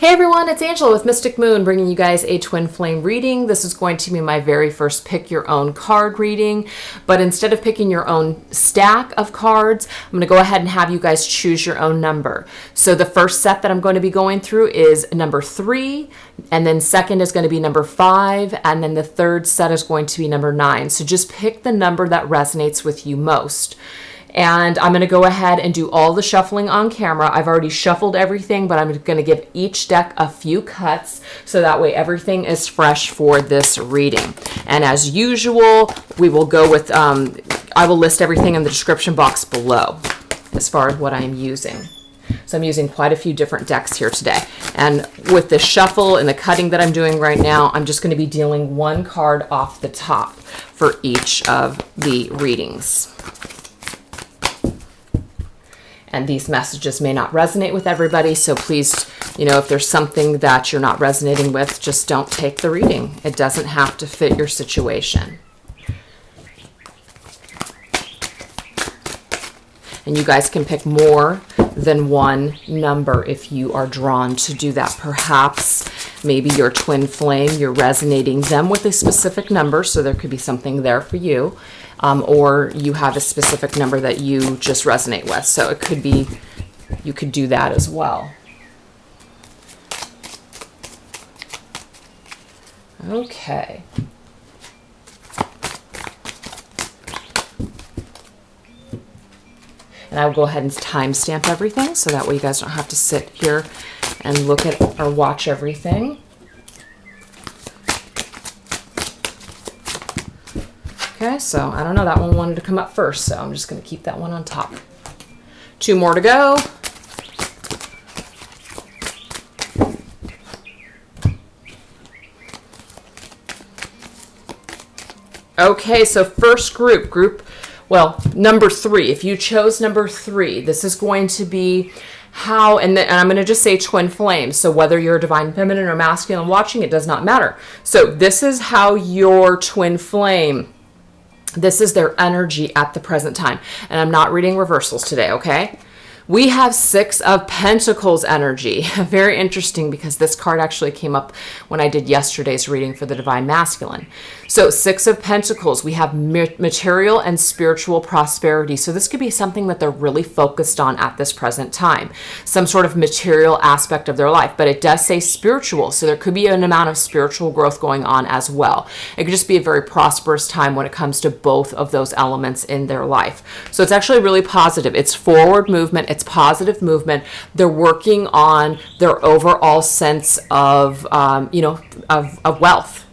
Hey everyone, it's Angela with Mystic Moon bringing you guys a twin flame reading. This is going to be my very first pick your own card reading, but instead of picking your own stack of cards, I'm going to go ahead and have you guys choose your own number. So the first set that I'm going to be going through is number 3, and then second is going to be number 5, and then the third set is going to be number 9. So just pick the number that resonates with you most. And I'm going to go ahead and do all the shuffling on camera. I've already shuffled everything, but I'm going to give each deck a few cuts so that way everything is fresh for this reading. And as usual, we will go with, I will list everything in the description box below as far as what I'm using. So I'm using quite a few different decks here today. And with the shuffle and the cutting that I'm doing right now, I'm just going to be dealing one card off the top for each of the readings. And these messages may not resonate with everybody, so please, if there's something that you're not resonating with, just don't take the reading. It doesn't have to fit your situation. And you guys can pick more than one number if you are drawn to do that. Perhaps maybe your twin flame, you're resonating them with a specific number, so there could be something there for you. Or you have a specific number that you just resonate with. So it could be, you could do that as well. Okay. And I will go ahead and timestamp everything so that way you guys don't have to sit here and look at or watch everything. Okay, so I don't know, that one wanted to come up first, so I'm just going to keep that one on top. 2 more to go. Okay, so first group, well, number 3. If you chose number 3, this is going to be how, and I'm going to just say twin flame. So whether you're divine feminine or masculine watching, it does not matter. So this is how your twin flame, this is their energy at the present time. And I'm not reading reversals today, okay? We have 6 of Pentacles energy. Very interesting because this card actually came up when I did yesterday's reading for the Divine Masculine. So 6 of Pentacles, we have material and spiritual prosperity. So this could be something that they're really focused on at this present time. Some sort of material aspect of their life, but it does say spiritual. So there could be an amount of spiritual growth going on as well. It could just be a very prosperous time when it comes to both of those elements in their life. So it's actually really positive. It's forward movement. It's positive movement. They're working on their overall sense of, of wealth.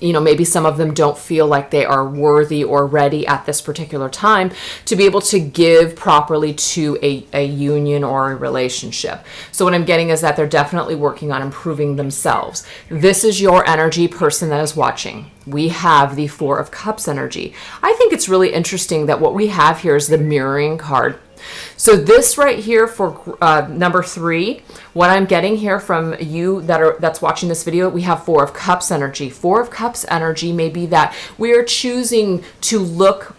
Maybe some of them don't feel like they are worthy or ready at this particular time to be able to give properly to a union or a relationship. So what I'm getting is that they're definitely working on improving themselves. This is your energy, person that is watching. We have the 4 of Cups energy. I think it's really interesting that what we have here is the mirroring card. So this right here for number 3, what I'm getting here from you that's watching this video, we have 4 of Cups energy. 4 of Cups energy may be that we are choosing to look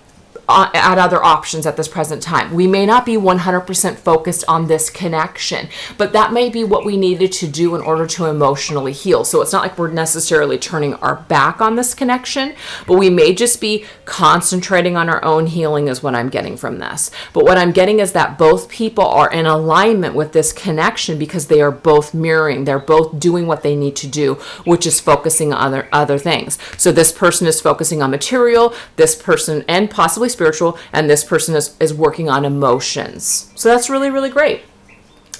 at other options at this present time. We may not be 100% focused on this connection, but that may be what we needed to do in order to emotionally heal. So it's not like we're necessarily turning our back on this connection, but we may just be concentrating on our own healing is what I'm getting from this. But what I'm getting is that both people are in alignment with this connection because they are both mirroring. They're both doing what they need to do, which is focusing on other things. So this person is focusing on material, this person, and possibly spiritual, and this person is working on emotions. So that's really, really great.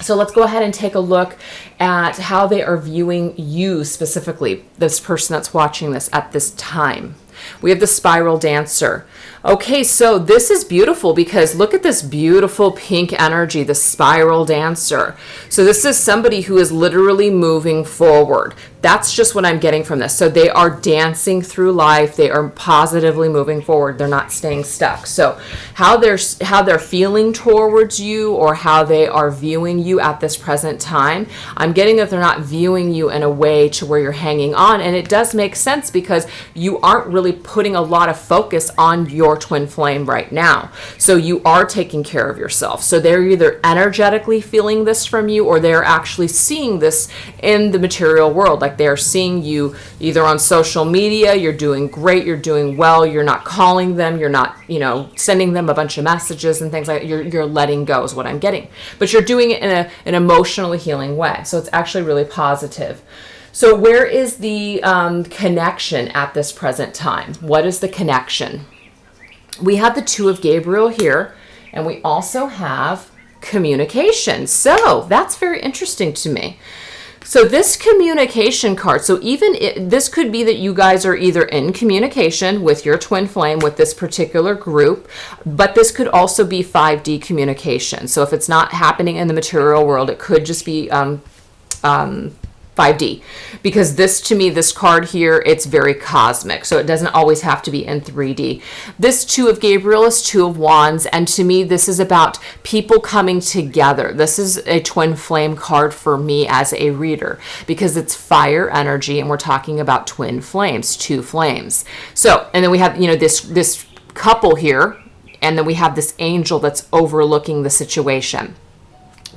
So let's go ahead and take a look at how they are viewing you specifically, this person that's watching this at this time. We have the Spiral Dancer. Okay, so this is beautiful because look at this beautiful pink energy, the Spiral Dancer. So this is somebody who is literally moving forward. That's just what I'm getting from this. So they are dancing through life. They are positively moving forward. They're not staying stuck. So how they're feeling towards you, or how they are viewing you at this present time, I'm getting that they're not viewing you in a way to where you're hanging on. And it does make sense because you aren't really putting a lot of focus on your twin flame right now. So you are taking care of yourself. So they're either energetically feeling this from you, or they're actually seeing this in the material world. Like they're seeing you either on social media, you're doing great, you're doing well, you're not calling them, you're not, sending them a bunch of messages and things like that. You're letting go is what I'm getting. But you're doing it in an emotionally healing way. So it's actually really positive. So where is the connection at this present time? What is the connection? We have the Two of Gabriel here, and we also have communication. So that's very interesting to me. So this communication card, so this could be that you guys are either in communication with your twin flame with this particular group, but this could also be 5D communication. So if it's not happening in the material world, it could just be 5D, because this card here, it's very cosmic, so it doesn't always have to be in 3D. This Two of Gabriel is Two of Wands, and to me this is about people coming together. This is a twin flame card for me as a reader, because it's fire energy and we're talking about twin flames, two flames. So, and then we have this couple here, and then we have this angel that's overlooking the situation.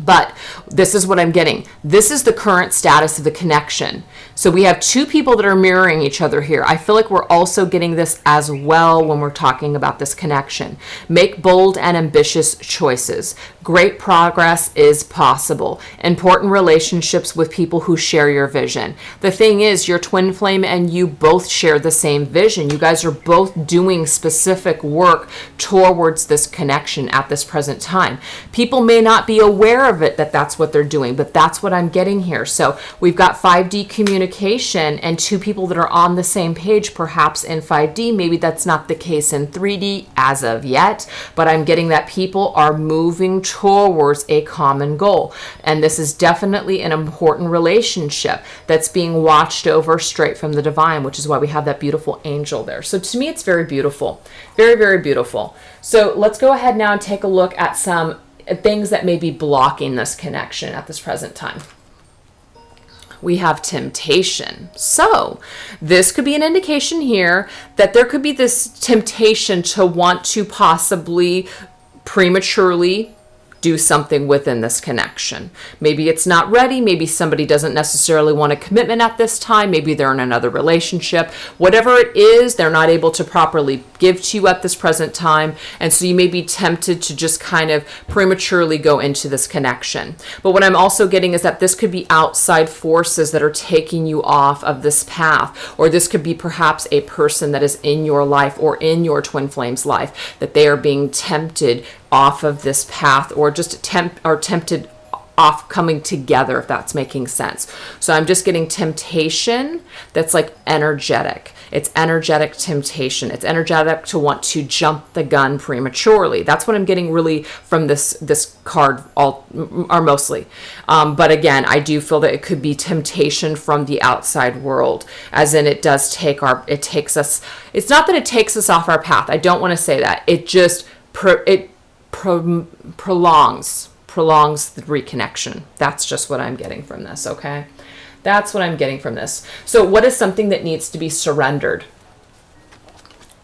But this is what I'm getting. This is the current status of the connection. So we have two people that are mirroring each other here. I feel like we're also getting this as well when we're talking about this connection. Make bold and ambitious choices. Great progress is possible. Important relationships with people who share your vision. The thing is, your twin flame and you both share the same vision. You guys are both doing specific work towards this connection at this present time. People may not be aware of it, that's what they're doing, but that's what I'm getting here. So we've got 5D communication and two people that are on the same page, perhaps in 5D. Maybe that's not the case in 3D as of yet, but I'm getting that people are moving towards a common goal. And this is definitely an important relationship that's being watched over straight from the divine, which is why we have that beautiful angel there. So to me, it's very beautiful. Very, very beautiful. So let's go ahead now and take a look at some things that may be blocking this connection at this present time. We have temptation. So this could be an indication here that there could be this temptation to want to possibly prematurely do something within this connection. Maybe it's not ready. Maybe somebody doesn't necessarily want a commitment at this time. Maybe they're in another relationship. Whatever it is, they're not able to properly give to you at this present time. And so you may be tempted to just kind of prematurely go into this connection. But what I'm also getting is that this could be outside forces that are taking you off of this path. Or this could be perhaps a person that is in your life or in your twin flame's life, that they are being tempted off of this path, or just tempted off coming together, if that's making sense. So I'm just getting temptation that's like energetic. It's energetic temptation. It's energetic to want to jump the gun prematurely. That's what I'm getting really from this card, mostly. But again, I do feel that it could be temptation from the outside world, as in it takes us. It's not that it takes us off our path. I don't want to say that. It just prolongs the reconnection. That's just what I'm getting from this, okay? That's what I'm getting from this. So what is something that needs to be surrendered?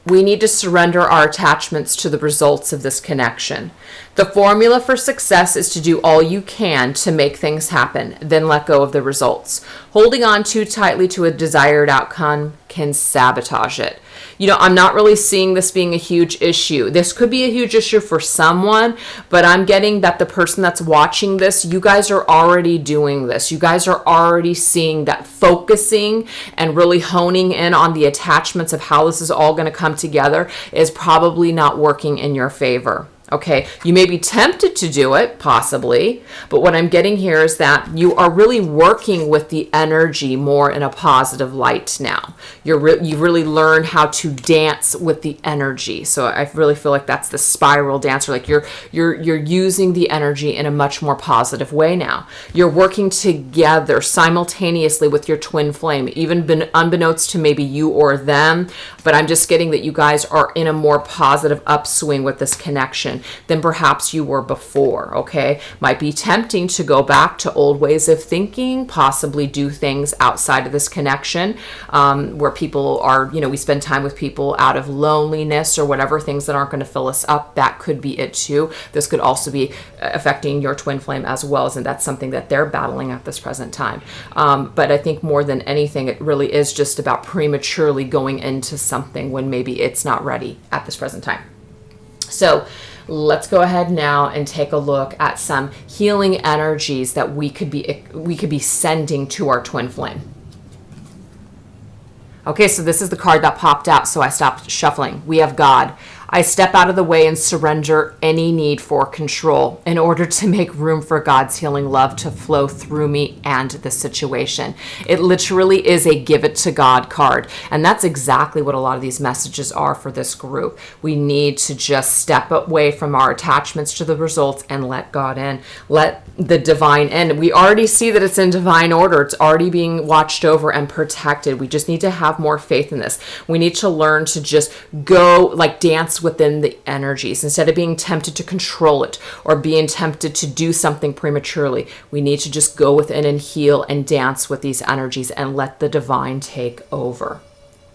We need to surrender our attachments to the results of this connection. The formula for success is to do all you can to make things happen, then let go of the results. Holding on too tightly to a desired outcome can sabotage it. I'm not really seeing this being a huge issue. This could be a huge issue for someone, but I'm getting that the person that's watching this, you guys are already doing this. You guys are already seeing that focusing and really honing in on the attachments of how this is all going to come together is probably not working in your favor. Okay, you may be tempted to do it, possibly, but what I'm getting here is that you are really working with the energy more in a positive light now. You really learn how to dance with the energy. So I really feel like that's the spiral dancer. Like you're using the energy in a much more positive way now. You're working together simultaneously with your twin flame, even unbeknownst to maybe you or them. But I'm just getting that you guys are in a more positive upswing with this connection than perhaps you were before, okay? Might be tempting to go back to old ways of thinking, possibly do things outside of this connection, where people are, we spend time with people out of loneliness or whatever, things that aren't going to fill us up. That could be it too. This could also be affecting your twin flame as well, and that's something that they're battling at this present time. But I think more than anything, it really is just about prematurely going into something when maybe it's not ready at this present time. So let's go ahead now and take a look at some healing energies that we could be sending to our twin flame. Okay, so this is the card that popped out, so I stopped shuffling. We have God. I step out of the way and surrender any need for control in order to make room for God's healing love to flow through me and the situation. It literally is a give it to God card. And that's exactly what a lot of these messages are for this group. We need to just step away from our attachments to the results and let God in. Let the divine in. We already see that it's in divine order. It's already being watched over and protected. We just need to have more faith in this. We need to learn to just go like dance within the energies instead of being tempted to control it or being tempted to do something prematurely. We need to just go within and heal and dance with these energies and let the divine take over.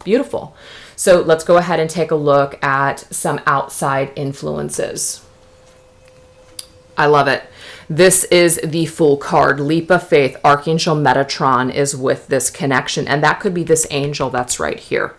Beautiful. So let's go ahead and take a look at some outside influences. I love it. This is the Fool card. Leap of faith. Archangel Metatron is with this connection, and that could be this angel that's right here.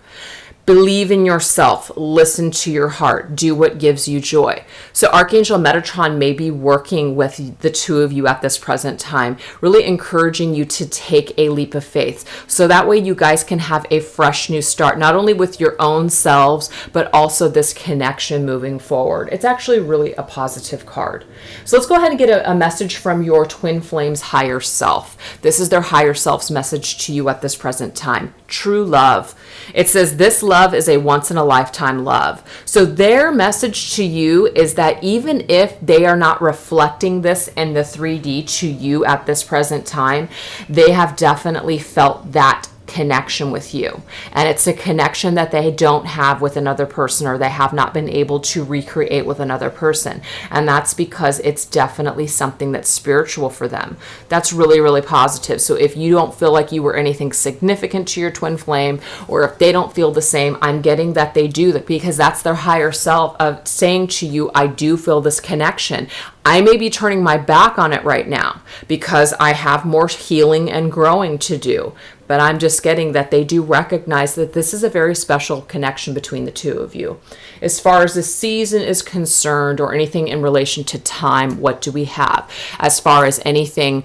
Believe in yourself. Listen to your heart. Do what gives you joy. So Archangel Metatron may be working with the two of you at this present time, really encouraging you to take a leap of faith. So that way you guys can have a fresh new start, not only with your own selves, but also this connection moving forward. It's actually really a positive card. So let's go ahead and get a message from your twin flame's higher self. This is their higher self's message to you at this present time. True love. It says this love is a once-in-a-lifetime love. So their message to you is that even if they are not reflecting this in the 3D to you at this present time, they have definitely felt that connection with you. And it's a connection that they don't have with another person, or they have not been able to recreate with another person. And that's because it's definitely something that's spiritual for them. That's really, really positive. So if you don't feel like you were anything significant to your twin flame, or if they don't feel the same, I'm getting that they do that, because that's their higher self of saying to you, I do feel this connection. I may be turning my back on it right now because I have more healing and growing to do. But I'm just getting that they do recognize that this is a very special connection between the two of you. As far as the season is concerned, or anything in relation to time, what do we have? As far as anything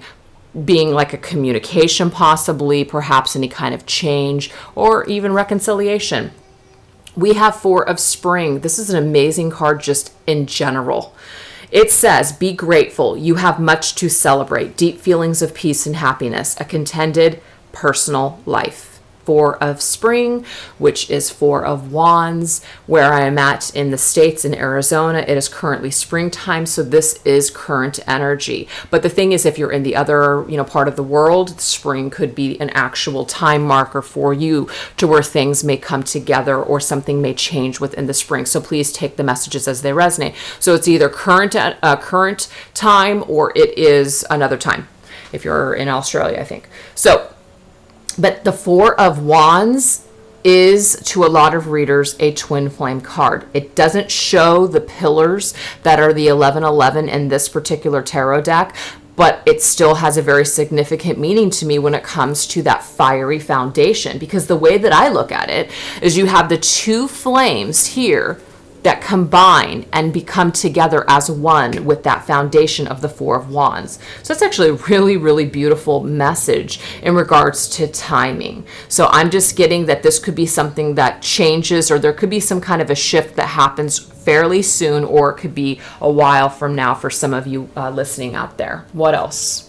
being like a communication, possibly, perhaps any kind of change, or even reconciliation. We have Four of Spring. This is an amazing card just in general. It says, be grateful. You have much to celebrate. Deep feelings of peace and happiness. A contented personal life. Four of Spring, which is Four of Wands. Where I am at in the States, in Arizona, it is currently springtime, so this is current energy. But the thing is, if you're in the other, part of the world, spring could be an actual time marker for you to where things may come together or something may change within the spring. So please take the messages as they resonate. So it's either current time, or it is another time if you're in Australia, I think. So, but the Four of Wands is, to a lot of readers, a twin flame card. It doesn't show the pillars that are the 1111 in this particular tarot deck, but it still has a very significant meaning to me when it comes to that fiery foundation. Because the way that I look at it is you have the two flames here that combine and become together as one with that foundation of the Four of Wands. So it's actually a really, really beautiful message in regards to timing. So I'm just getting that this could be something that changes, or there could be some kind of a shift that happens fairly soon, or it could be a while from now for some of you listening out there. What else?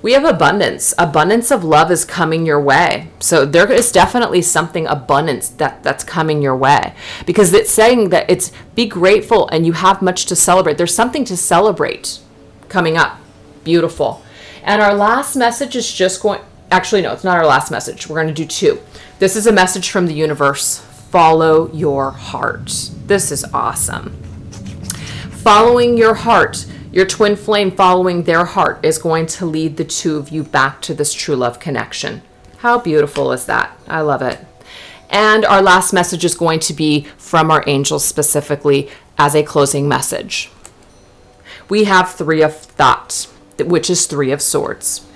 We have abundance. Abundance of love is coming your way. So there is definitely something abundance that's coming your way, because it's saying that it's be grateful and you have much to celebrate. There's something to celebrate coming up. Beautiful. And our last message is just going, actually, no, it's not our last message. We're going to do two. This is a message from the universe. Follow your heart. This is awesome. Following your heart. Your twin flame following their heart is going to lead the two of you back to this true love connection. How beautiful is that? I love it. And our last message is going to be from our angels specifically as a closing message. We have Three of Thought, which is Three of Swords.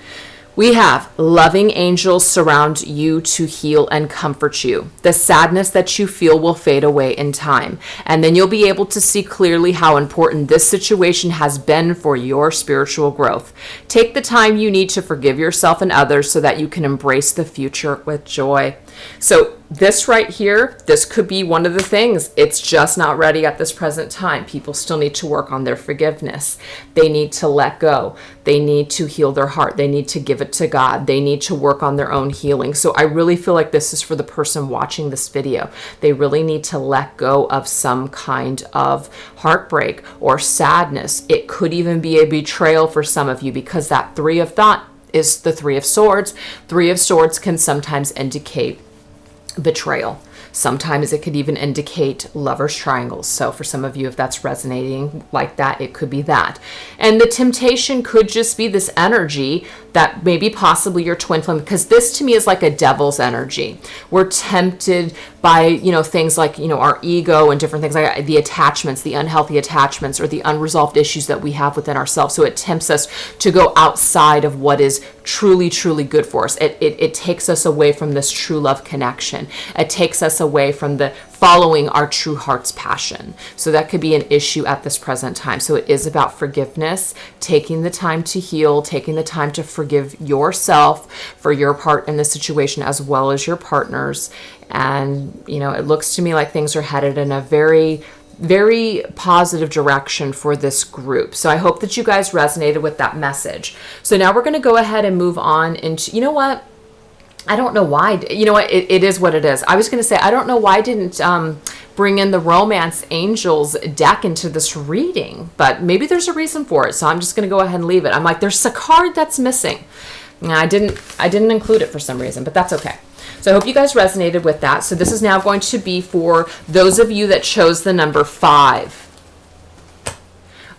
We have loving angels surround you to heal and comfort you. The sadness that you feel will fade away in time, and then you'll be able to see clearly how important this situation has been for your spiritual growth. Take the time you need to forgive yourself and others so that you can embrace the future with joy. So this right here, this could be one of the things. It's just not ready at this present time. People still need to work on their forgiveness. They need to let go. They need to heal their heart. They need to give it to God. They need to work on their own healing. So I really feel like this is for the person watching this video. They really need to let go of some kind of heartbreak or sadness. It could even be a betrayal for some of you, because that Three of Thought is the Three of Swords. Three of Swords can sometimes indicate betrayal. Sometimes it could even indicate lovers triangles. So for some of you, if that's resonating like that, it could be that. And the temptation could just be this energy that maybe possibly your twin flame, because this to me is like a devil's energy. We're tempted by, things like, our ego and different things like the attachments, the unhealthy attachments, or the unresolved issues that we have within ourselves. So it tempts us to go outside of what is truly, truly good for us. It takes us away from this true love connection. It takes us away from the following our true heart's passion. So that could be an issue at this present time. So it is about forgiveness, taking the time to heal, taking the time to forgive yourself for your part in the situation as well as your partners. And, it looks to me like things are headed in a very, very positive direction for this group. So I hope that you guys resonated with that message. So now we're going to go ahead and move on into, I don't know why. It is what it is. I was going to say, I don't know why I didn't bring in the Romance Angels deck into this reading, but maybe there's a reason for it. So I'm just going to go ahead and leave it. I'm like, there's a card that's missing. And I didn't include it for some reason, but that's okay. So I hope you guys resonated with that. So this is now going to be for those of you that chose the number 5.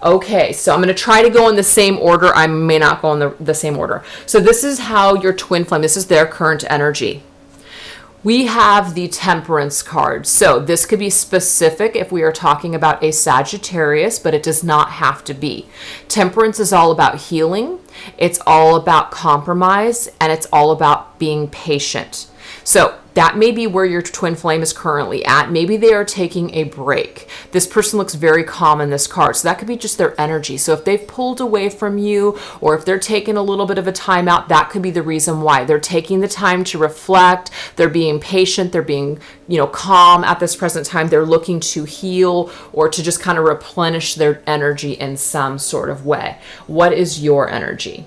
Okay, so I'm going to try to go in the same order. I may not go in the same order. So this is how your twin flame, this is their current energy. We have the Temperance card. So this could be specific if we are talking about a Sagittarius, but it does not have to be. Temperance is all about healing. It's all about compromise, and it's all about being patient. So that may be where your twin flame is currently at. Maybe they are taking a break. This person looks very calm in this card. So that could be just their energy. So if they've pulled away from you, or if they're taking a little bit of a time out, that could be the reason why. They're taking the time to reflect. They're being patient. They're being, calm at this present time. They're looking to heal or to just kind of replenish their energy in some sort of way. What is your energy?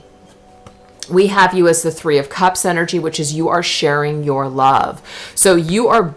We have you as the Three of Cups energy, which is you are sharing your love. So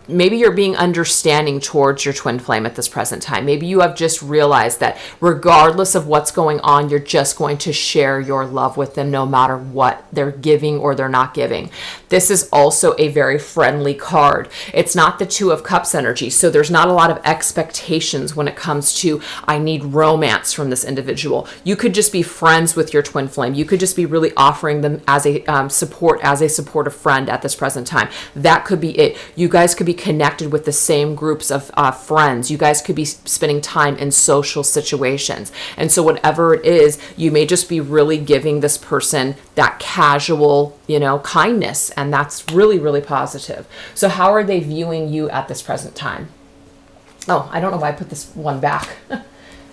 maybe you're being understanding towards your twin flame at this present time. Maybe you have just realized that regardless of what's going on, you're just going to share your love with them no matter what they're giving or they're not giving. This is also a very friendly card. It's not the Two of Cups energy. So there's not a lot of expectations when it comes to, I need romance from this individual. You could just be friends with your twin flame. You could just be really offering them as a supportive friend at this present time. That could be it. You guys could be connected with the same groups of friends. You guys could be spending time in social situations. And so whatever it is, you may just be really giving this person that casual, kindness. And that's really, really positive. So how are they viewing you at this present time? Oh, I don't know why I put this one back.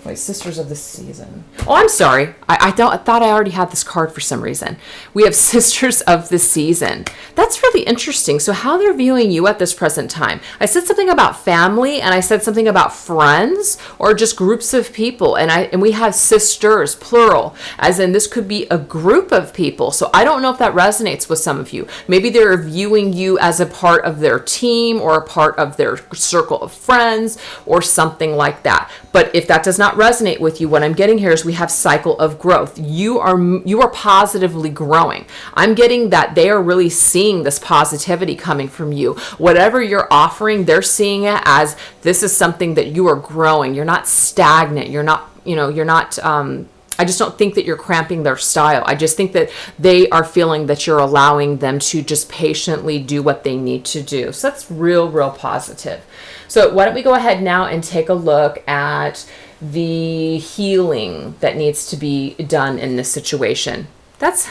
Wait, Sisters of the Season. Oh, I'm sorry. I thought I already had this card for some reason. We have Sisters of the Season. That's really interesting. So how they're viewing you at this present time. I said something about family, and I said something about friends, or just groups of people. And we have sisters, plural, as in this could be a group of people. So I don't know if that resonates with some of you. Maybe they're viewing you as a part of their team or a part of their circle of friends or something like that. But if that does not resonate with you, what I'm getting here is we have cycle of growth. You are positively growing. I'm getting that they are really seeing this positivity coming from you. Whatever you're offering, they're seeing it as this is something that you are growing. You're not stagnant. You're not, I just don't think that you're cramping their style. I just think that they are feeling that you're allowing them to just patiently do what they need to do. So that's real positive. So why don't we go ahead now and take a look at the healing that needs to be done in this situation.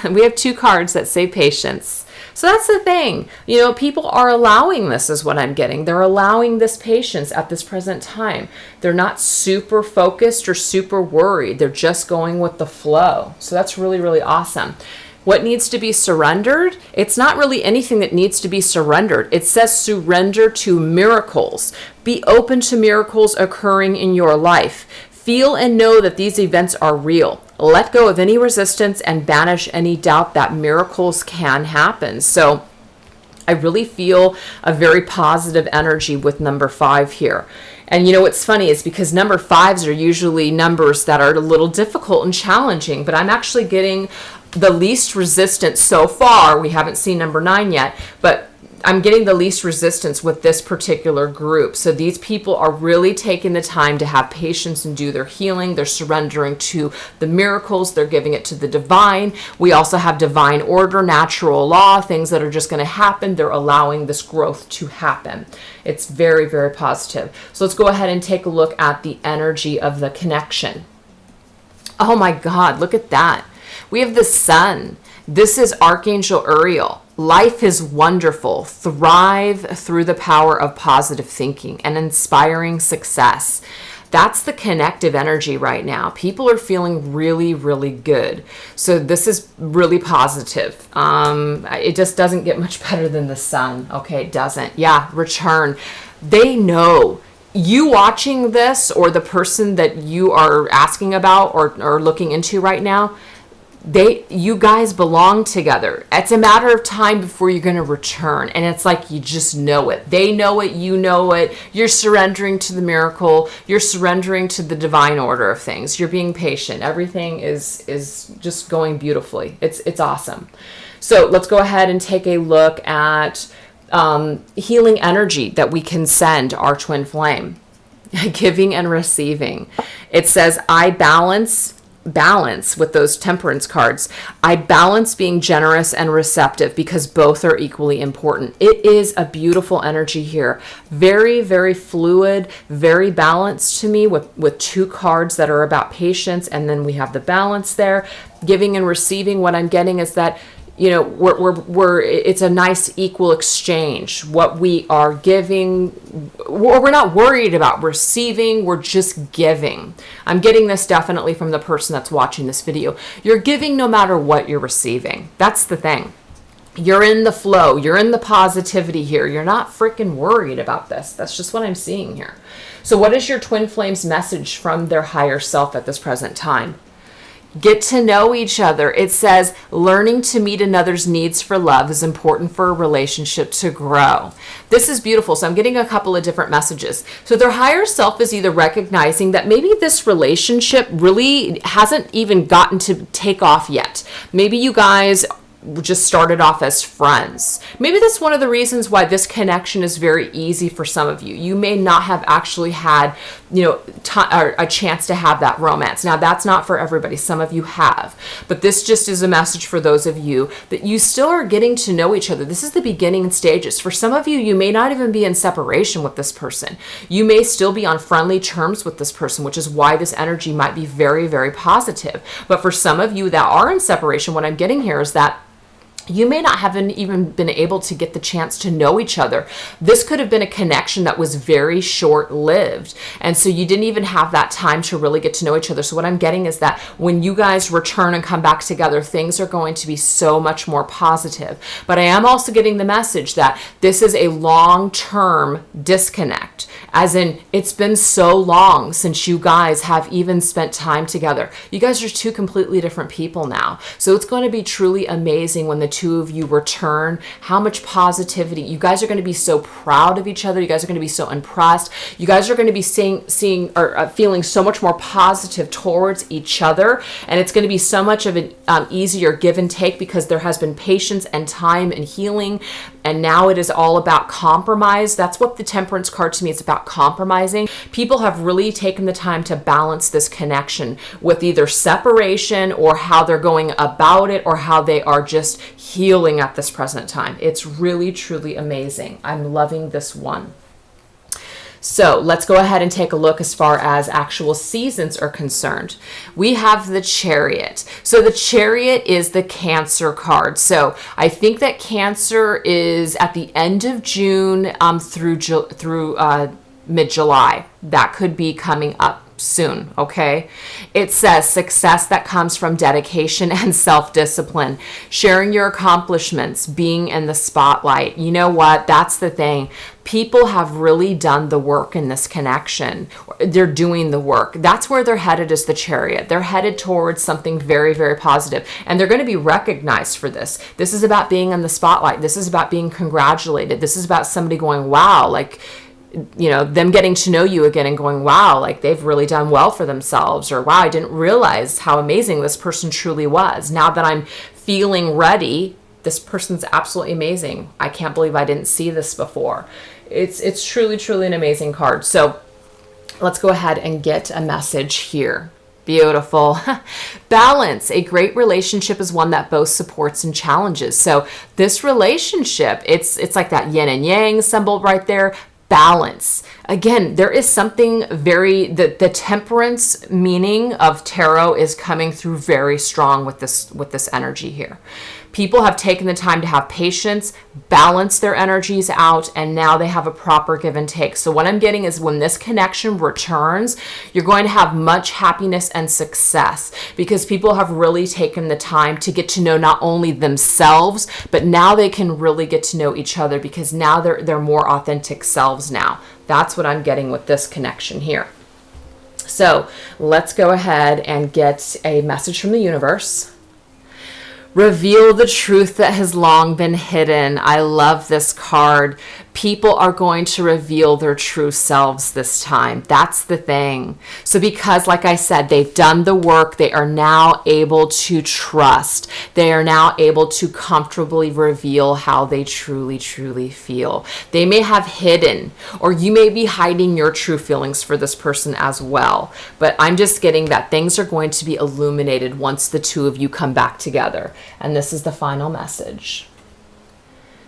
We have 2 cards that say patience. So that's the thing. People are allowing this is what I'm getting. They're allowing this patience at this present time. They're not super focused or super worried. They're just going with the flow. So that's really awesome. What needs to be surrendered? It's not really anything that needs to be surrendered. It says surrender to miracles. Be open to miracles occurring in your life. Feel and know that these events are real. Let go of any resistance and banish any doubt that miracles can happen. So I really feel a very positive energy with number 5 here. And what's funny is because number 5s are usually numbers that are a little difficult and challenging, but I'm actually getting the least resistance so far. We haven't seen number 9 yet, but I'm getting the least resistance with this particular group. So these people are really taking the time to have patience and do their healing. They're surrendering to the miracles. They're giving it to the divine. We also have divine order, natural law, things that are just going to happen. They're allowing this growth to happen. It's very positive. So let's go ahead and take a look at the energy of the connection. Oh my God, look at that. We have the sun. This is Archangel Uriel. Life is wonderful. Thrive through the power of positive thinking and inspiring success. That's the connective energy right now. People are feeling really good. So this is really positive. It just doesn't get much better than the sun. Okay, it doesn't. Yeah, return. They know. You watching this, or the person that you are asking about or looking into right now, you guys belong together. It's a matter of time before you're going to return. And it's like, you just know it. They know it. You know it. You're surrendering to the miracle. You're surrendering to the divine order of things. You're being patient. Everything is just going beautifully. It's awesome. So let's go ahead and take a look at healing energy that we can send our twin flame. Giving and receiving. It says, I balance with those temperance cards. I balance being generous and receptive because both are equally important. It is a beautiful energy here. Very fluid, very balanced to me with 2 cards that are about patience, and then we have the balance there. Giving and receiving, what I'm getting is that it's a nice equal exchange. What we are giving, we're not worried about receiving, we're just giving. I'm getting this definitely from the person that's watching this video. You're giving no matter what you're receiving. That's the thing. You're in the flow. You're in the positivity here. You're not freaking worried about this. That's just what I'm seeing here. So what is your twin flames message from their higher self at this present time? Get to know each other. It says learning to meet another's needs for love is important for a relationship to grow. This is beautiful. So I'm getting a couple of different messages. So their higher self is either recognizing that maybe this relationship really hasn't even gotten to take off yet. Maybe you guys just started off as friends. Maybe that's one of the reasons why this connection is very easy for some of you. You may not have actually had, a chance to have that romance. Now, that's not for everybody. Some of you have. But this just is a message for those of you that you still are getting to know each other. This is the beginning stages. For some of you, you may not even be in separation with this person. You may still be on friendly terms with this person, which is why this energy might be very positive. But for some of you that are in separation, what I'm getting here is that You may not have even been able to get the chance to know each other. This could have been a connection that was very short-lived. And so you didn't even have that time to really get to know each other. So what I'm getting is that when you guys return and come back together, things are going to be so much more positive. But I am also getting the message that this is a long-term disconnect. As in, it's been so long since you guys have even spent time together. You guys are two completely different people now. So it's going to be truly amazing when the two of you return, how much positivity. You guys are going to be so proud of each other. You guys are going to be so impressed. You guys are going to be seeing or feeling so much more positive towards each other. And it's going to be so much of an easier give and take because there has been patience and time and healing. And now it is all about compromise. That's what the Temperance card to me is about, compromising. People have really taken the time to balance this connection with either separation or how they're going about it or how they are just healing at this present time. It's really, truly amazing. I'm loving this one. So let's go ahead and take a look as far as actual seasons are concerned. We have the Chariot. So the Chariot is the Cancer card. So I think that Cancer is at the end of June through mid-July. That could be coming up soon, okay? It says success that comes from dedication and self-discipline, sharing your accomplishments, being in the spotlight. You know what? That's the thing. People have really done the work in this connection. They're doing the work. That's where they're headed, is the Chariot. They're headed towards something very, very positive, and they're going to be recognized for this. This is about being in the spotlight. This is about being congratulated. This is about somebody going, wow, like, you know, them getting to know you again and going, wow, like they've really done well for themselves, or wow, I didn't realize how amazing this person truly was. Now that I'm feeling ready, this person's absolutely amazing. I can't believe I didn't see this before. It's truly, truly an amazing card. So let's go ahead and get a message here. Beautiful. Balance. A great relationship is one that both supports and challenges. So this relationship, it's like that yin and yang symbol right there. Balance. Again, there is something the temperance meaning of tarot is coming through very strong with this energy here. People have taken the time to have patience, balance their energies out, and now they have a proper give and take. So what I'm getting is when this connection returns, you're going to have much happiness and success because people have really taken the time to get to know not only themselves, but now they can really get to know each other because now they're more authentic selves now. That's what I'm getting with this connection here. So let's go ahead and get a message from the universe. Reveal the truth that has long been hidden. I love this card. People are going to reveal their true selves this time. That's the thing. So because, like I said, they've done the work, they are now able to trust. They are now able to comfortably reveal how they truly, truly feel. They may have hidden, or you may be hiding your true feelings for this person as well. But I'm just getting that things are going to be illuminated once the two of you come back together. And this is the final message.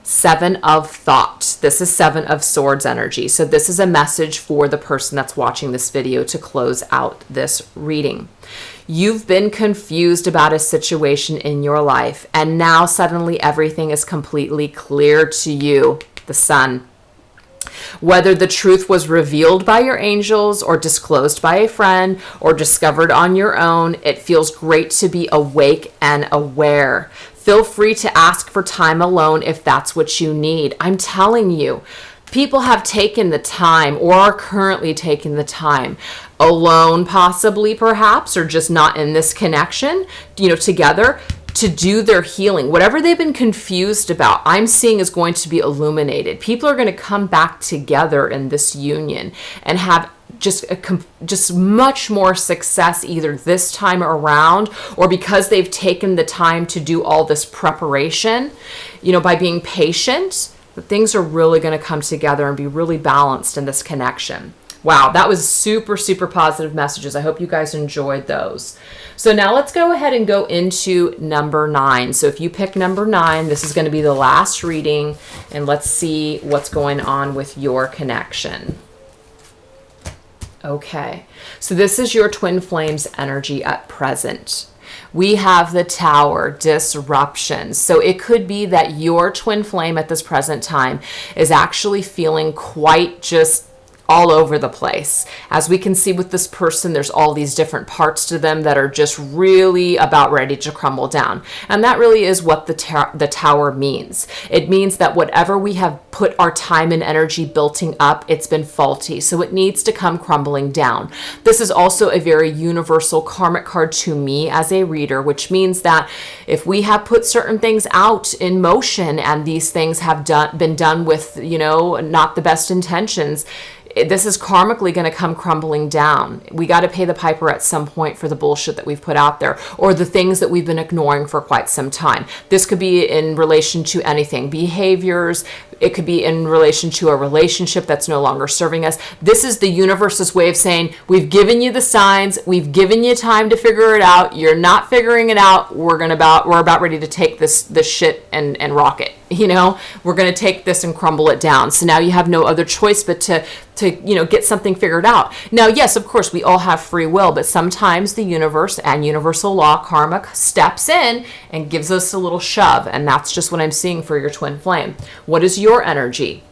Seven of Thought. This is Seven of Swords energy. So this is a message for the person that's watching this video to close out this reading. You've been confused about a situation in your life, and now suddenly everything is completely clear to you. The Sun. Whether the truth was revealed by your angels or disclosed by a friend or discovered on your own, it feels great to be awake and aware. Feel free to ask for time alone if that's what you need. I'm telling you, people have taken the time or are currently taking the time alone, possibly, perhaps, or just not in this connection, together, to do their healing. Whatever they've been confused about, I'm seeing is going to be illuminated. People are going to come back together in this union and have just much more success either this time around, or because they've taken the time to do all this preparation, by being patient, things are really going to come together and be really balanced in this connection. Wow, that was super, super positive messages. I hope you guys enjoyed those. So now let's go ahead and go into number 9. So if you pick number 9, this is going to be the last reading, and let's see what's going on with your connection. Okay, so this is your twin flames energy at present. We have the Tower, disruption. So it could be that your twin flame at this present time is actually feeling quite just all over the place. As we can see with this person, there's all these different parts to them that are just really about ready to crumble down. And that really is what the Tower means. It means that whatever we have put our time and energy building up, it's been faulty. So it needs to come crumbling down. This is also a very universal karmic card to me as a reader, which means that if we have put certain things out in motion and these things have been done with, not the best intentions, this is karmically going to come crumbling down. We got to pay the piper at some point for the bullshit that we've put out there, or the things that we've been ignoring for quite some time. This could be in relation to anything, behaviors. It could be in relation to a relationship that's no longer serving us. This is the universe's way of saying, we've given you the signs, we've given you time to figure it out. You're not figuring it out. We're about ready to take this shit and rock it. We're going to take this and crumble it down. So now you have no other choice but to get something figured out. Now, yes, of course, we all have free will, but sometimes the universe and universal law karma steps in and gives us a little shove. And that's just what I'm seeing for your twin flame. What is your energy?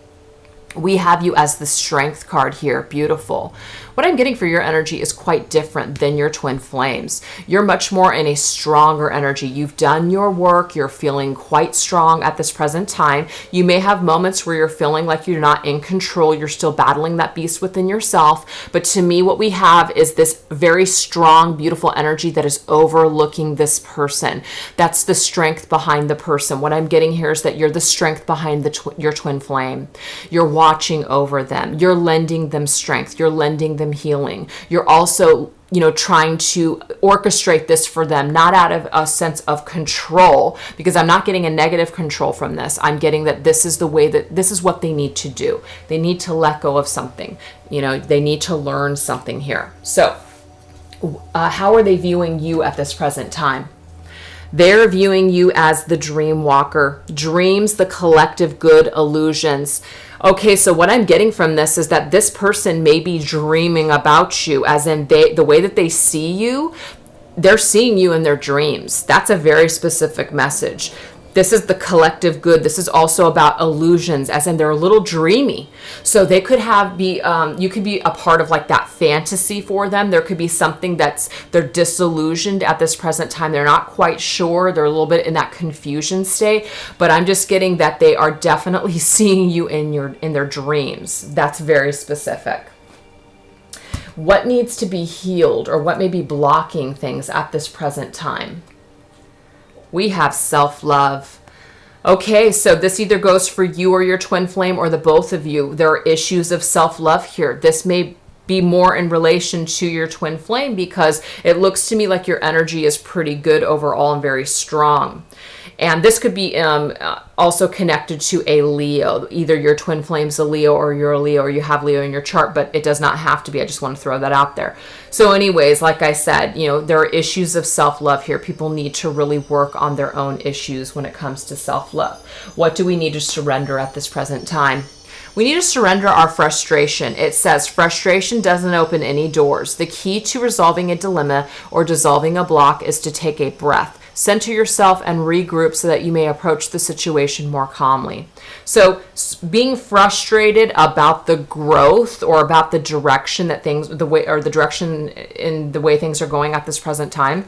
We have you as the strength card here. Beautiful. What I'm getting for your energy is quite different than your twin flames. You're much more in a stronger energy. You've done your work. You're feeling quite strong at this present time. You may have moments where you're feeling like you're not in control. You're still battling that beast within yourself. But to me, what we have is this very strong, beautiful energy that is overlooking this person. That's the strength behind the person. What I'm getting here is that you're the strength behind your twin flame. You're watching over them. You're lending them strength. You're lending them healing. You're also, trying to orchestrate this for them, not out of a sense of control, because I'm not getting a negative control from this. I'm getting that this is the way that this is what they need to do. They need to let go of something. They need to learn something here. So, how are they viewing you at this present time? They're viewing you as the dream walker, dreams, the collective good, illusions. Okay, so what I'm getting from this is that this person may be dreaming about you, as in the way that they see you, they're seeing you in their dreams. That's a very specific message. This is the collective good. This is also about illusions, as in they're a little dreamy. So they could you could be a part of like that fantasy for them. There could be something they're disillusioned at this present time. They're not quite sure. They're a little bit in that confusion state, but I'm just getting that they are definitely seeing you in their dreams. That's very specific. What needs to be healed, or what may be blocking things at this present time? We have self-love. Okay, so this either goes for you or your twin flame, or the both of you. There are issues of self-love here. This may be more in relation to your twin flame, because it looks to me like your energy is pretty good overall and very strong. And this could be also connected to a Leo. Either your twin flame's a Leo, or you're a Leo, or you have Leo in your chart, but it does not have to be. I just want to throw that out there. So anyways, like I said, there are issues of self-love here. People need to really work on their own issues when it comes to self-love. What do we need to surrender at this present time? We need to surrender our frustration. It says frustration doesn't open any doors. The key to resolving a dilemma or dissolving a block is to take a breath. Center yourself and regroup so that you may approach the situation more calmly. So being frustrated about the growth, or about the direction that the direction in the way things are going at this present time,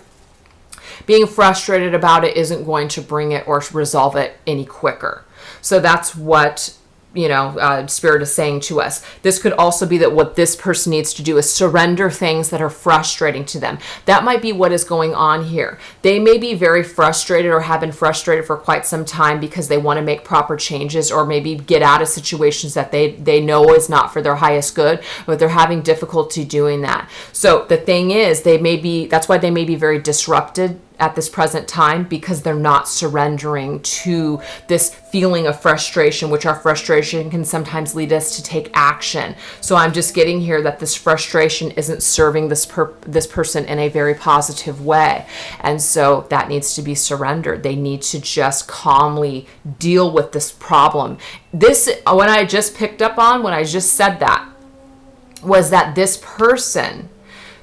being frustrated about it isn't going to bring it or resolve it any quicker. So that's what Spirit is saying to us. This could also be that what this person needs to do is surrender things that are frustrating to them. That might be what is going on here. They may be very frustrated, or have been frustrated for quite some time, because they want to make proper changes, or maybe get out of situations that they know is not for their highest good, but they're having difficulty doing that. So the thing is, that's why they may be very disrupted at this present time, because they're not surrendering to this feeling of frustration, which our frustration can sometimes lead us to take action. So I'm just getting here that this frustration isn't serving this person in a very positive way. And so that needs to be surrendered. They need to just calmly deal with this problem. What I just picked up on when I just said that, was that this person,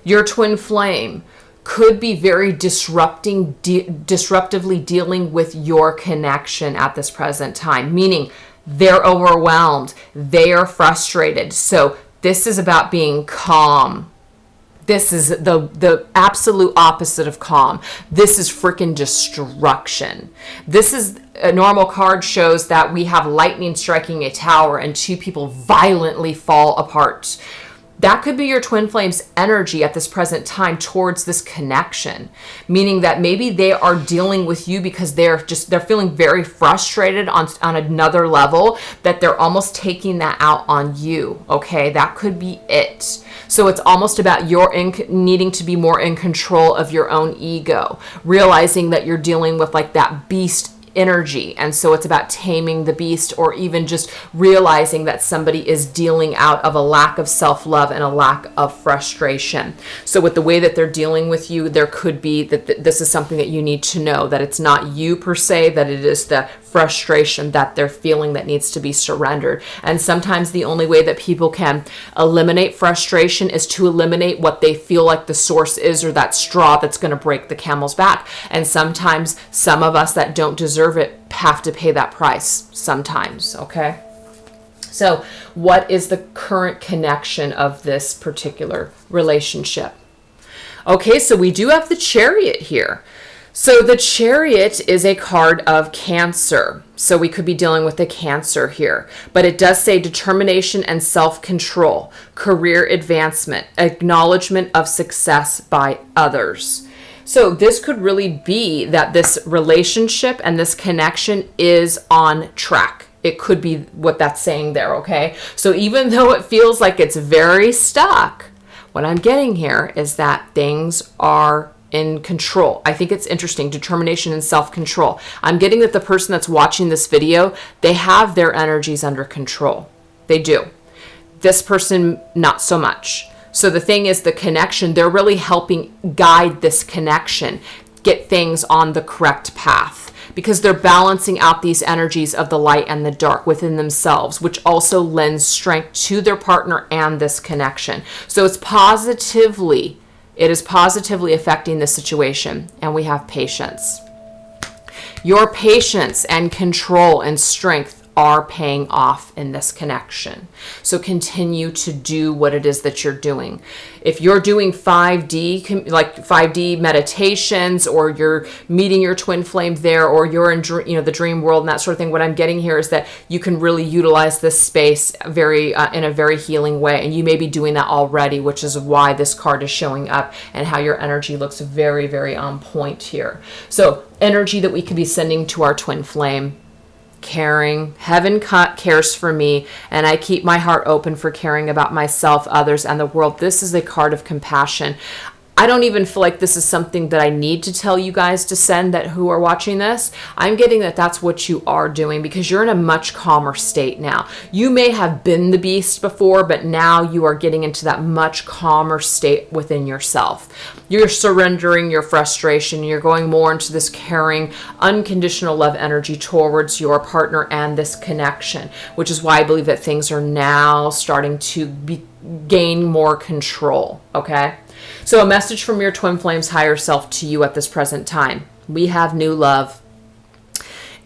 your twin flame, could be very disruptively dealing with your connection at this present time, meaning they're overwhelmed, they are frustrated. So this is about being calm. This is the absolute opposite of calm. This is freaking destruction. This is a normal card shows that we have lightning striking a tower and two people violently fall apart. That could be your twin flame's energy at this present time towards this connection, meaning that maybe they are dealing with you because they're feeling very frustrated on another level, that they're almost taking that out on you. Okay, that could be it. So it's almost about your needing to be more in control of your own ego, realizing that you're dealing with like that beast energy. And so it's about taming the beast, or even just realizing that somebody is dealing out of a lack of self-love and a lack of frustration. So with the way that they're dealing with you, there could be that this is something that you need to know, that it's not you per se, that it is the frustration that they're feeling that needs to be surrendered. And sometimes the only way that people can eliminate frustration is to eliminate what they feel like the source is, or that straw that's going to break the camel's back. And sometimes some of us that don't deserve it have to pay that price sometimes. Okay, so what is the current connection of this particular relationship? Okay, so we do have the Chariot here. So the Chariot is a card of Cancer. So we could be dealing with a Cancer here. But it does say determination and self-control, career advancement, acknowledgement of success by others. So this could really be that this relationship and this connection is on track. It could be what that's saying there, okay? So even though it feels like it's very stuck, what I'm getting here is that things are in control. I think it's interesting, determination and self-control. I'm getting that the person that's watching this video, they have their energies under control. They do. This person, not so much. So the thing is, the connection, they're really helping guide this connection, get things on the correct path, because they're balancing out these energies of the light and the dark within themselves, which also lends strength to their partner and this connection. So it is positively affecting the situation. And we have patience. Your patience and control and strength are paying off in this connection. So continue to do what it is that you're doing. If you're doing 5D, like 5D meditations, or you're meeting your twin flame there, or you're in the dream world and that sort of thing, what I'm getting here is that you can really utilize this space in a very healing way. And you may be doing that already, which is why this card is showing up and how your energy looks very, very on point here. So energy that we could be sending to our twin flame: caring. Heaven cares for me, and I keep my heart open for caring about myself, others, and the world. This is a card of compassion. I don't even feel like this is something that I need to tell you guys to send, that who are watching this. I'm getting that that's what you are doing, because you're in a much calmer state now. You may have been the beast before, but now you are getting into that much calmer state within yourself. You're surrendering your frustration. You're going more into this caring, unconditional love energy towards your partner and this connection, which is why I believe that things are now starting to gain more control. Okay? So a message from your twin flame's higher self to you at this present time. We have new love.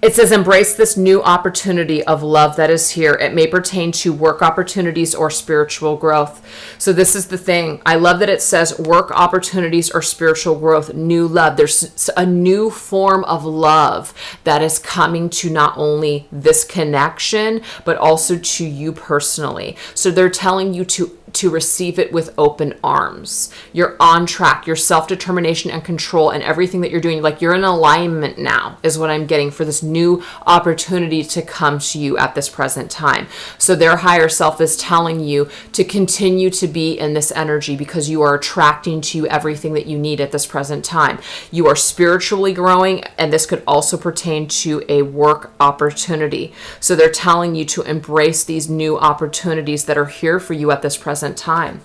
It says, embrace this new opportunity of love that is here. It may pertain to work opportunities or spiritual growth. So this is the thing. I love that it says work opportunities or spiritual growth, new love. There's a new form of love that is coming to not only this connection, but also to you personally. So they're telling you to receive it with open arms. You're on track. Your self-determination and control and everything that you're doing, like you're in alignment now, is what I'm getting for this new opportunity to come to you at this present time. So their higher self is telling you to continue to be in this energy, because you are attracting to you everything that you need at this present time. You are spiritually growing, and this could also pertain to a work opportunity. So they're telling you to embrace these new opportunities that are here for you at this present time.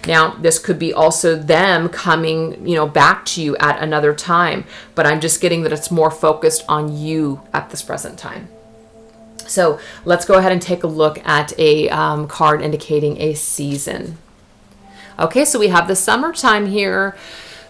Now, this could be also them coming, back to you at another time, but I'm just getting that it's more focused on you at this present time. So let's go ahead and take a look at a card indicating a season. Okay, so we have the summertime here.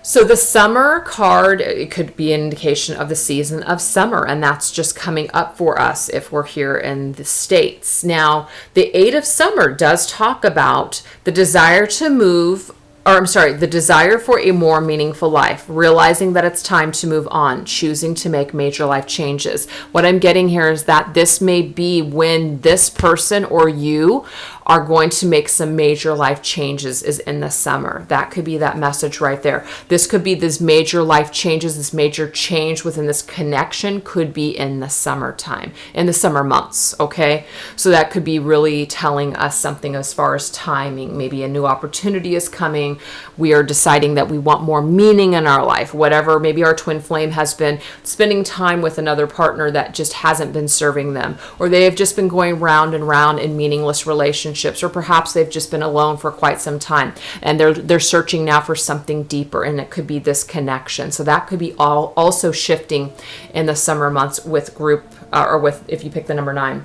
So the summer card, it could be an indication of the season of summer, and that's just coming up for us if we're here in the States. Now, the Eight of Summer does talk about the desire to move, the desire for a more meaningful life, realizing that it's time to move on, choosing to make major life changes. What I'm getting here is that this may be when this person or you are going to make some major life changes is in the summer. That could be that message right there. This could be this major life changes, this major change within this connection could be in the summertime, in the summer months, okay? So that could be really telling us something as far as timing. Maybe a new opportunity is coming. We are deciding that we want more meaning in our life, whatever. Maybe our twin flame has been spending time with another partner that just hasn't been serving them, or they have just been going round and round in meaningless relationships, or perhaps they've just been alone for quite some time and they're searching now for something deeper, and it could be this connection. So that could be also shifting in the summer months with group or with, if you pick the number 9.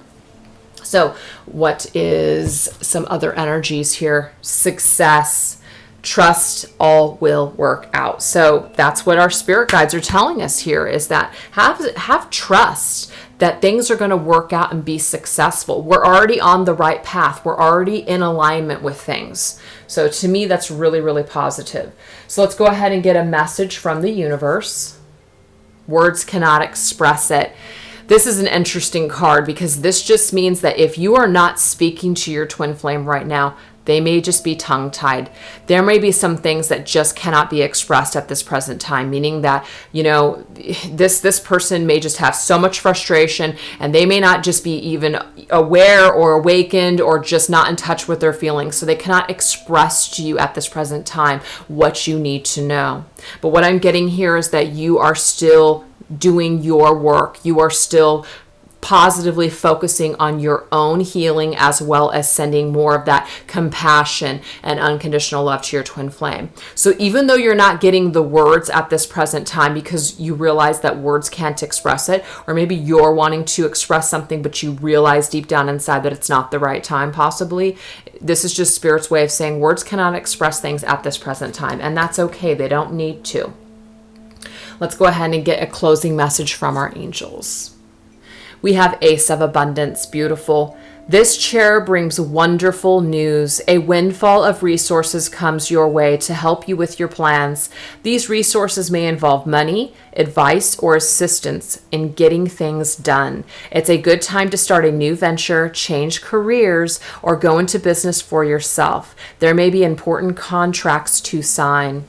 So what is some other energies here? Success, trust, all will work out. So that's what our spirit guides are telling us here, is that have trust that things are going to work out and be successful. We're already on the right path. We're already in alignment with things. So to me, that's really, really positive. So let's go ahead and get a message from the universe. Words cannot express it. This is an interesting card because this just means that if you are not speaking to your twin flame right now, they may just be tongue-tied. There may be some things that just cannot be expressed at this present time, meaning that, this person may just have so much frustration, and they may not just be even aware or awakened or just not in touch with their feelings. So they cannot express to you at this present time what you need to know. But what I'm getting here is that you are still doing your work. You are still positively focusing on your own healing, as well as sending more of that compassion and unconditional love to your twin flame. So even though you're not getting the words at this present time because you realize that words can't express it, or maybe you're wanting to express something but you realize deep down inside that it's not the right time, possibly, this is just Spirit's way of saying words cannot express things at this present time, and that's okay. They don't need to. Let's go ahead and get a closing message from our angels. We have Ace of Abundance, beautiful. This chair brings wonderful news. A windfall of resources comes your way to help you with your plans. These resources may involve money, advice, or assistance in getting things done. It's a good time to start a new venture, change careers, or go into business for yourself. There may be important contracts to sign.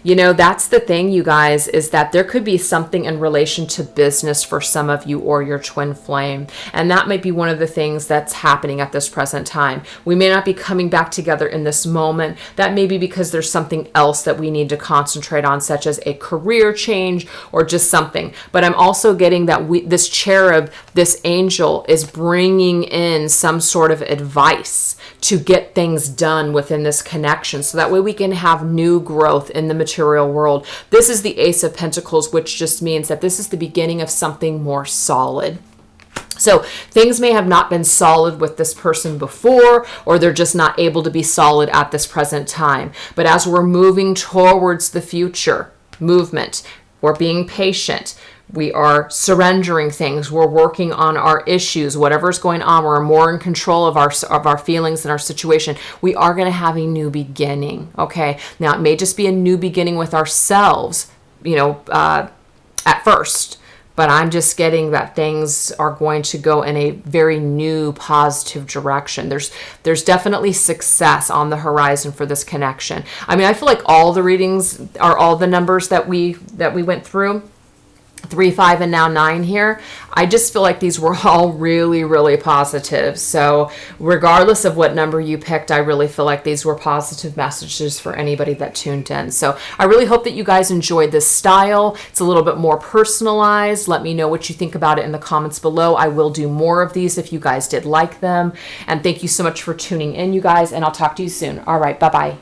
That's the thing, you guys, is that there could be something in relation to business for some of you or your twin flame. And that might be one of the things that's happening at this present time. We may not be coming back together in this moment. That may be because there's something else that we need to concentrate on, such as a career change or just something. But I'm also getting that this cherub, this angel, is bringing in some sort of advice to get things done within this connection. So that way we can have new growth in the material world. This is the Ace of Pentacles, which just means that this is the beginning of something more solid. So things may have not been solid with this person before, or they're just not able to be solid at this present time. But as we're moving towards the future movement, we're being patient. We are surrendering things. We're working on our issues. Whatever's going on, we're more in control of our feelings and our situation. We are going to have a new beginning, okay? Now, it may just be a new beginning with ourselves, at first. But I'm just getting that things are going to go in a very new, positive direction. There's definitely success on the horizon for this connection. I mean, I feel like all the readings are all the numbers that we went through. 3, 5, and now 9 here. I just feel like these were all really, really positive. So regardless of what number you picked, I really feel like these were positive messages for anybody that tuned in. So I really hope that you guys enjoyed this style. It's a little bit more personalized. Let me know what you think about it in the comments below. I will do more of these if you guys did like them. And thank you so much for tuning in, you guys, and I'll talk to you soon. All right, bye-bye.